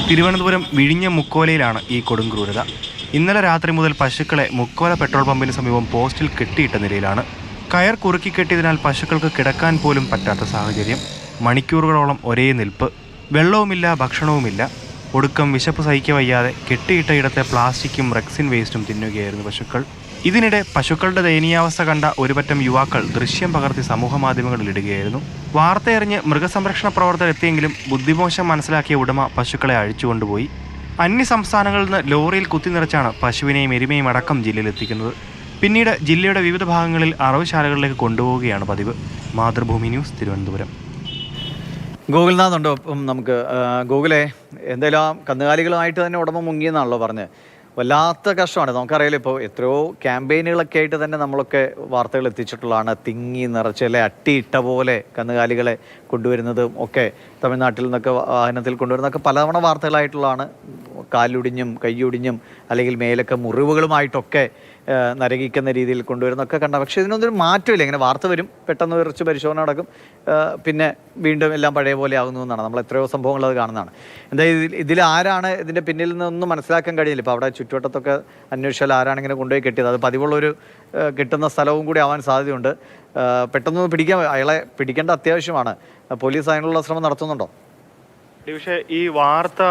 തിരുവനന്തപുരം വിഴിഞ്ഞം മുക്കോലയിലാണ് ഈ കൊടുംക്രൂരത. ഇന്നലെ രാത്രി മുതൽ പശുക്കളെ മുക്കോല പെട്രോൾ പമ്പിന് സമീപം പോസ്റ്റിൽ കെട്ടിയിട്ട നിലയിലാണ്. കയർ കുറുക്കി കെട്ടിയതിനാൽ പശുക്കൾക്ക് കിടക്കാൻ പോലും പറ്റാത്ത സാഹചര്യം. മണിക്കൂറുകളോളം ഒരേ നിൽപ്പ്. വെള്ളവുമില്ല, ഭക്ഷണവുമില്ല. ഒടുക്കം വിശപ്പ് സഹിക്കവയ്യാതെ കെട്ടിയിട്ട ഇടത്തെ പ്ലാസ്റ്റിക്കും റെക്സിൻ വേസ്റ്റും തിന്നുകയായിരുന്നു പശുക്കൾ. ഇതിനിടെ പശുക്കളുടെ ദയനീയാവസ്ഥ കണ്ട ഒരുപറ്റം യുവാക്കൾ ദൃശ്യം പകർത്തി സമൂഹമാധ്യമങ്ങളിൽ ഇടുകയായിരുന്നു. വാർത്തയറിഞ്ഞ് മൃഗസംരക്ഷണ പ്രവർത്തകർ എത്തിയെങ്കിലും ബുദ്ധിമോശം മനസ്സിലാക്കിയ ഉടമ പശുക്കളെ അഴിച്ചുകൊണ്ടുപോയി. അന്യ സംസ്ഥാനങ്ങളിൽ നിന്ന് ലോറിയിൽ കുത്തിനിറച്ചാണ് പശുവിനെയും എരുമയും അടക്കം ജില്ലയിലെത്തിക്കുന്നത്. പിന്നീട് ജില്ലയുടെ വിവിധ ഭാഗങ്ങളിൽ അറവുശാലകളിലേക്ക് കൊണ്ടുപോവുകയാണ് പതിവ്. മാതൃഭൂമി ന്യൂസ്, തിരുവനന്തപുരം. ഗൂഗിൾനാഥ് ഉണ്ടോ? അപ്പം നമുക്ക് ഗൂഗിളെ എന്തായാലും കന്നുകാലികളുമായിട്ട് തന്നെ ഉടമ മുങ്ങിയെന്നാണല്ലോ പറഞ്ഞത്. വല്ലാത്ത കഷ്ടമാണ്. നമുക്കറിയാലോ, ഇപ്പോൾ എത്രയോ ക്യാമ്പയിനുകളൊക്കെ ആയിട്ട് തന്നെ നമ്മളൊക്കെ വാർത്തകൾ എത്തിച്ചിട്ടുള്ളതാണ്. തിങ്ങി നിറച്ച് അല്ലെ അട്ടിയിട്ട പോലെ കന്നുകാലികളെ കൊണ്ടുവരുന്നതും ഒക്കെ തമിഴ്നാട്ടിൽ നിന്നൊക്കെ വാഹനത്തിൽ കൊണ്ടുവരുന്നതൊക്കെ പലതവണ വാർത്തകളായിട്ടുള്ളതാണ്. കാലൊടിഞ്ഞും കൈയൊടിഞ്ഞും അല്ലെങ്കിൽ മേലൊക്കെ മുറിവുകളുമായിട്ടൊക്കെ നരകിക്കുന്ന രീതിയിൽ കൊണ്ടുവരുന്നൊക്കെ കണ്ട. പക്ഷേ ഇതിനൊന്നും മാറ്റമില്ല. ഇങ്ങനെ വാർത്ത വരും, പെട്ടെന്ന് കുറച്ച് പരിശോധന നടക്കും, പിന്നെ വീണ്ടും എല്ലാം പഴയ പോലെ ആകുന്നു എന്നാണ്. നമ്മൾ എത്രയോ സംഭവങ്ങൾ അത് കാണുന്നതാണ്. എന്തായാലും ഇതിൽ ആരാണ് ഇതിൻ്റെ പിന്നിൽ നിന്നൊന്നും മനസ്സിലാക്കാൻ കഴിയില്ല. ഇപ്പോൾ അവിടെ ചുറ്റുവട്ടത്തൊക്കെ അന്വേഷിച്ചാൽ ആരാണ് ഇങ്ങനെ കൊണ്ടുപോയി കെട്ടിയത്. അത് പതിവുള്ളൊരു കിട്ടുന്ന സ്ഥലവും കൂടി ആവാൻ സാധ്യതയുണ്ട്. പെട്ടെന്ന് അയാളെ പിടിക്കേണ്ട അത്യാവശ്യമാണ്. പോലീസ് അതിനുള്ള ശ്രമം നടത്തുന്നുണ്ടോ? പക്ഷേ ഈ വാർത്ത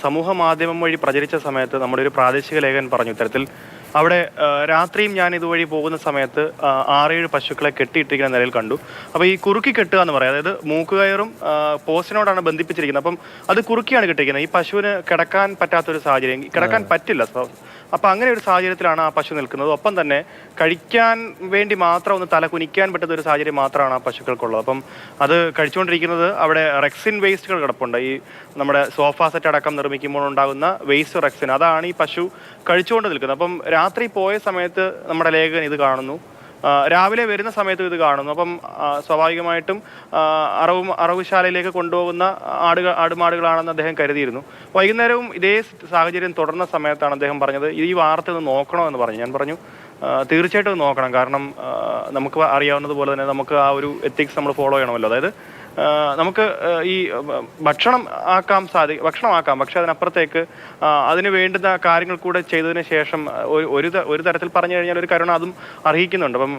സമൂഹ മാധ്യമം വഴി പ്രചരിച്ച സമയത്ത് നമ്മുടെ ഒരു പ്രാദേശിക ലേഖകൻ പറഞ്ഞു, ഇത്തരത്തിൽ അവിടെ രാത്രിയും ഞാൻ ഇതുവഴി പോകുന്ന സമയത്ത് 6-7 പശുക്കളെ കെട്ടിയിട്ടിരിക്കുന്ന നിലയിൽ കണ്ടു. അപ്പോൾ ഈ കുറുക്കി കെട്ടുക എന്ന് പറയാം, അതായത് മൂക്കുകയറും പോസ്റ്റിനോടാണ് ബന്ധിപ്പിച്ചിരിക്കുന്നത്. അപ്പം അത് കുറുക്കിയാണ് കെട്ടിയിരിക്കുന്നത്. ഈ പശുവിന് കിടക്കാൻ പറ്റാത്തൊരു സാഹചര്യം, കിടക്കാൻ പറ്റില്ല. അപ്പം അങ്ങനെ ഒരു സാഹചര്യത്തിലാണ് ആ പശു നിൽക്കുന്നത്. ഒപ്പം തന്നെ കഴിക്കാൻ വേണ്ടി മാത്രം ഒന്ന് തല കുനിക്കാൻ പറ്റുന്ന ഒരു സാഹചര്യം മാത്രമാണ് ആ പശുക്കൾക്കുള്ളത്. അപ്പം അത് കഴിച്ചുകൊണ്ടിരിക്കുന്നത് അവിടെ റെക്സിൻ വേസ്റ്റുകൾ കിടപ്പുണ്ട്. ഈ നമ്മുടെ സോഫ സെറ്റ് അടക്കം നിർമ്മിക്കുമ്പോൾ ഉണ്ടാകുന്ന വേസ്റ്റ് റെക്സിൻ, അതാണ് ഈ പശു കഴിച്ചുകൊണ്ട് നിൽക്കുന്നത്. അപ്പം രാത്രി പോയ സമയത്ത് നമ്മുടെ ലേഖകൻ ഇത് കാണുന്നു, രാവിലെ വരുന്ന സമയത്തും ഇത് കാണുന്നു. അപ്പം സ്വാഭാവികമായിട്ടും അറവുശാലയിലേക്ക് കൊണ്ടുപോകുന്ന ആടുമാടുകളാണെന്ന് അദ്ദേഹം കരുതിയിരുന്നു. വൈകുന്നേരവും ഇതേ സാഹചര്യം തുടർന്ന സമയത്താണ് അദ്ദേഹം പറഞ്ഞത്, ഈ വാർത്ത ഒന്ന് നോക്കണോ എന്ന് പറഞ്ഞു. ഞാൻ പറഞ്ഞു തീർച്ചയായിട്ടും നോക്കണം, കാരണം നമുക്ക് അറിയാവുന്നതുപോലെ തന്നെ നമുക്ക് ആ ഒരു എത്തിക്സ് നമ്മൾ ഫോളോ ചെയ്യണമല്ലോ. അതായത് നമുക്ക് ഈ ഭക്ഷണമാക്കാം, പക്ഷെ അതിനപ്പുറത്തേക്ക് അതിന് വേണ്ടുന്ന കാര്യങ്ങൾ കൂടെ ചെയ്തതിന് ശേഷം ഒരു തരത്തിൽ പറഞ്ഞു കഴിഞ്ഞാൽ ഒരു കരുണ അതും അർഹിക്കുന്നുണ്ട്. അപ്പം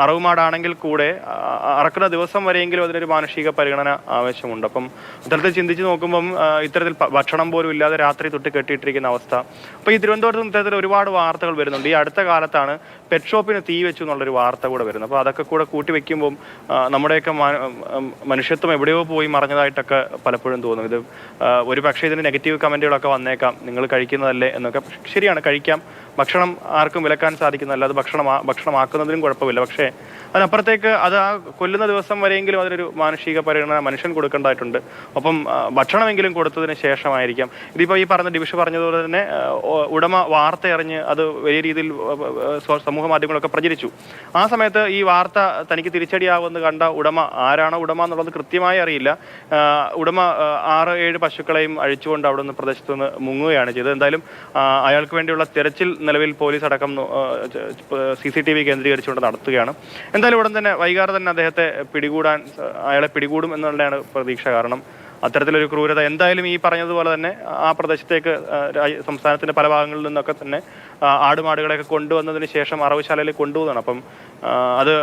അറവുമാടാണെങ്കിൽ കൂടെ അറക്കുന്ന ദിവസം വരെയെങ്കിലും അതിനൊരു മാനുഷിക പരിഗണന ആവശ്യമുണ്ട്. അപ്പം ഇത്തരത്തിൽ ചിന്തിച്ച് നോക്കുമ്പം ഇത്തരത്തിൽ ഭക്ഷണം പോലും ഇല്ലാതെ രാത്രി തൊട്ട് കെട്ടിയിട്ടിരിക്കുന്ന അവസ്ഥ. അപ്പോൾ ഈ തിരുവനന്തപുരത്ത് ഇത്തരത്തിൽ ഒരുപാട് വാർത്തകൾ വരുന്നുണ്ട്. ഈ അടുത്ത കാലത്താണ് പെറ്റ് ഷോപ്പിന് തീ വെച്ചു എന്നുള്ളൊരു വാർത്ത കൂടെ വരുന്നത്. അപ്പോൾ അതൊക്കെ കൂടെ കൂട്ടി വെക്കുമ്പം നമ്മുടെയൊക്കെ മനുഷ്യത്വം എവിടെയോ പോയി മറഞ്ഞതായിട്ടൊക്കെ പലപ്പോഴും തോന്നും. ഇത് ഒരു പക്ഷേ ഇതിന് നെഗറ്റീവ് കമൻറ്റുകളൊക്കെ വന്നേക്കാം, നിങ്ങൾ കഴിക്കുന്നതല്ലേ എന്നൊക്കെ. ശരിയാണ്, കഴിക്കാം. ഭക്ഷണം ആർക്കും വിലക്കാൻ സാധിക്കുന്നതല്ല. അത് ഭക്ഷണമാക്കുന്നതിനും കുഴപ്പമില്ല. പക്ഷേ അതിനപ്പുറത്തേക്ക് അത് ആ കൊല്ലുന്ന ദിവസം വരെയെങ്കിലും അതിനൊരു മാനുഷിക പരിഗണന മനുഷ്യൻ കൊടുക്കേണ്ടതായിട്ടുണ്ട്. ഒപ്പം ഭക്ഷണമെങ്കിലും കൊടുത്തതിന് ശേഷമായിരിക്കാം. ഇതിപ്പോൾ ഈ ഡിവിഷ് പറഞ്ഞതുപോലെ തന്നെ ഉടമ വാർത്ത അറിഞ്ഞ് അത് വലിയ രീതിയിൽ സമൂഹ മാധ്യമങ്ങളൊക്കെ പ്രചരിച്ചു. ആ സമയത്ത് ഈ വാർത്ത തനിക്ക് തിരിച്ചടിയാവുമെന്ന് കണ്ട ഉടമ, ആരാണോ ഉടമ എന്നുള്ളത് കൃത്യമായി അറിയില്ല, ഉടമ 6-7 പശുക്കളെയും അഴിച്ചുകൊണ്ട് അവിടെ നിന്ന് പ്രദേശത്ത് നിന്ന് മുങ്ങുകയാണ് ചെയ്തത്. എന്തായാലും അയാൾക്ക് വേണ്ടിയുള്ള തെരച്ചിൽ നിലവിൽ പോലീസ് അടക്കം CCTV കേന്ദ്രീകരിച്ചുകൊണ്ട് നടത്തുകയാണ്. എന്തായാലും ഉടൻ തന്നെ വൈകാതെ തന്നെ അദ്ദേഹത്തെ അയാളെ പിടികൂടും എന്നുള്ളതാണ് പ്രതീക്ഷ. കാരണം അത്തരത്തിലൊരു ക്രൂരത എന്തായാലും ഈ പറഞ്ഞതുപോലെ തന്നെ ആ പ്രദേശത്തേക്ക് സംസ്ഥാനത്തിന്റെ പല ഭാഗങ്ങളിൽ നിന്നൊക്കെ തന്നെ ആടുമാടുകളെയൊക്കെ കൊണ്ടുവന്നതിന് ശേഷം അറവുശാലയിൽ കൊണ്ടുപോകുന്നതാണ്. അപ്പം അത്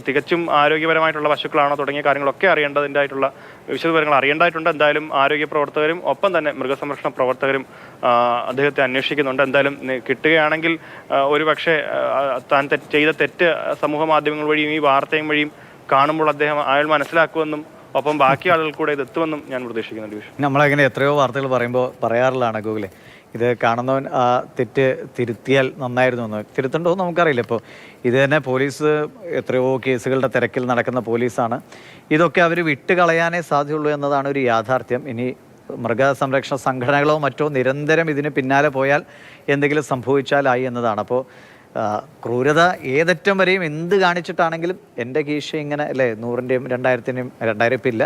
തികച്ചും ആരോഗ്യപരമായിട്ടുള്ള പശുക്കളാണോ തുടങ്ങിയ കാര്യങ്ങളൊക്കെ അറിയേണ്ടതിൻ്റെതായിട്ടുള്ള വിശദവിവരങ്ങൾ അറിയേണ്ടതായിട്ടുണ്ട്. എന്തായാലും ആരോഗ്യ പ്രവർത്തകരും ഒപ്പം തന്നെ മൃഗസംരക്ഷണ പ്രവർത്തകരും അദ്ദേഹത്തെ അന്വേഷിക്കുന്നുണ്ട്. എന്തായാലും കിട്ടുകയാണെങ്കിൽ ഒരു പക്ഷേ താൻ ചെയ്ത തെറ്റ് സമൂഹ മാധ്യമങ്ങൾ വഴിയും ഈ വാർത്തയും വഴിയും കാണുമ്പോൾ അയാൾ മനസ്സിലാക്കുമെന്നും ഒപ്പം ബാക്കി ആളുകൾ കൂടെ ഇത് എത്തുമെന്നും ഞാൻ പ്രതീക്ഷിക്കുന്നുണ്ട്. നമ്മളങ്ങനെ എത്രയോ വാർത്തകൾ പറയാറുള്ളതാണ് ഗൂഗിളെ, ഇത് കാണുന്നവൻ ആ തെറ്റ് തിരുത്തിയാൽ നന്നായിരുന്നു എന്ന്. തിരുത്തണ്ടോ എന്ന് നമുക്കറിയില്ല. ഇപ്പോൾ ഇത് തന്നെ പോലീസ് എത്രയോ കേസുകളുടെ തിരക്കിൽ നടക്കുന്ന പോലീസാണ്. ഇതൊക്കെ അവർ വിട്ടുകളയാനേ സാധ്യതയുള്ളൂ എന്നതാണ് ഒരു യാഥാർത്ഥ്യം. ഇനി മൃഗസംരക്ഷണ സംഘടനകളോ മറ്റോ നിരന്തരം ഇതിന് പിന്നാലെ പോയാൽ എന്തെങ്കിലും സംഭവിച്ചാലായി എന്നതാണ്. അപ്പോൾ ക്രൂരത ഏതറ്റം വരെയും എന്ത് കാണിച്ചിട്ടാണെങ്കിലും എൻ്റെ കീശ ഇങ്ങനെ അല്ലേ 100-ൻ്റെയും 2000-ൻ്റെയും 2000 ഇപ്പം ഇല്ല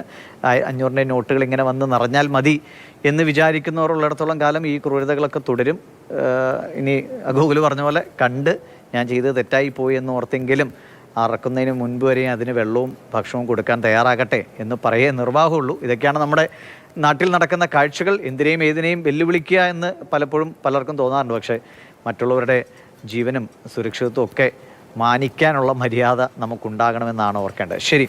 500-ൻ്റെയും നോട്ടുകൾ ഇങ്ങനെ വന്ന് നിറഞ്ഞാൽ മതി എന്ന് വിചാരിക്കുന്നവർ ഉള്ളിടത്തോളം കാലം ഈ ക്രൂരതകളൊക്കെ തുടരും. ഇനി ഗൂഗിൾ പറഞ്ഞ പോലെ കണ്ട് ഞാൻ ചെയ്തത് തെറ്റായി പോയി എന്ന് ഓർത്തെങ്കിലും അറക്കുന്നതിന് മുൻപ് വരെയും അതിന് വെള്ളവും ഭക്ഷണവും കൊടുക്കാൻ തയ്യാറാകട്ടെ എന്ന് പറയേ നിർവാഹമുള്ളൂ. ഇതൊക്കെയാണ് നമ്മുടെ നാട്ടിൽ നടക്കുന്ന കാഴ്ചകൾ. എന്തിനേയും ഏതിനേയും വെല്ലുവിളിക്കുക എന്ന് പലപ്പോഴും പലർക്കും തോന്നാറുണ്ട്. പക്ഷേ മറ്റുള്ളവരുടെ ജീവനും സുരക്ഷിതത്വവും ഒക്കെ മാനിക്കാനുള്ള മര്യാദ നമുക്കുണ്ടാകണമെന്നാണ് ഓർക്കേണ്ടത്. ശരി.